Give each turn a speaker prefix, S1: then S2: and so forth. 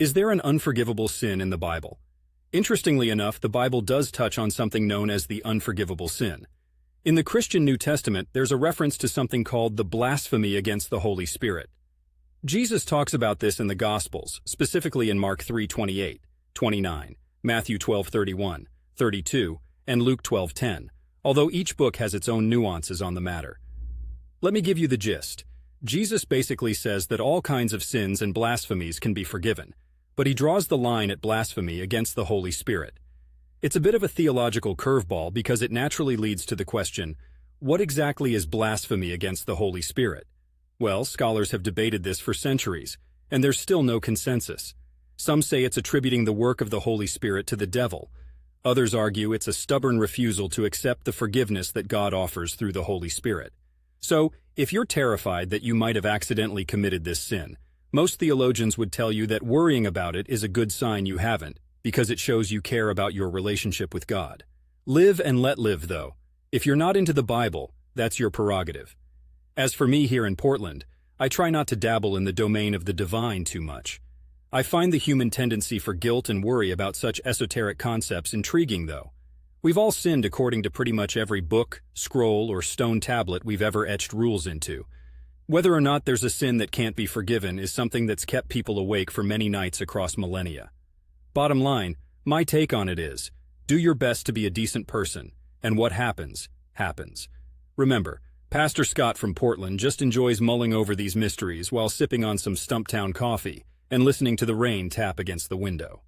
S1: Is there an unforgivable sin in the Bible? Interestingly enough, the Bible does touch on something known as the unforgivable sin. In the Christian New Testament, there's a reference to something called the blasphemy against the Holy Spirit. Jesus talks about this in the Gospels, specifically in Mark 3:28, 29, Matthew 12:31, 32, and Luke 12:10, although each book has its own nuances on the matter. Let me give you the gist. Jesus basically says that all kinds of sins and blasphemies can be forgiven, but he draws the line at blasphemy against the Holy Spirit. It's a bit of a theological curveball because it naturally leads to the question, what exactly is blasphemy against the Holy Spirit? Well, scholars have debated this for centuries, and there's still no consensus. Some say it's attributing the work of the Holy Spirit to the devil. Others argue it's a stubborn refusal to accept the forgiveness that God offers through the Holy Spirit. So, if you're terrified that you might have accidentally committed this sin, most theologians would tell you that worrying about it is a good sign you haven't, because it shows you care about your relationship with God. Live and let live, though. If you're not into the Bible, that's your prerogative. As for me here in Portland, I try not to dabble in the domain of the divine too much. I find the human tendency for guilt and worry about such esoteric concepts intriguing, though. We've all sinned according to pretty much every book, scroll, or stone tablet we've ever etched rules into. Whether or not there's a sin that can't be forgiven is something that's kept people awake for many nights across millennia. Bottom line, my take on it is, do your best to be a decent person, and what happens, happens. Remember, Pastor Scott from Portland just enjoys mulling over these mysteries while sipping on some Stumptown coffee and listening to the rain tap against the window.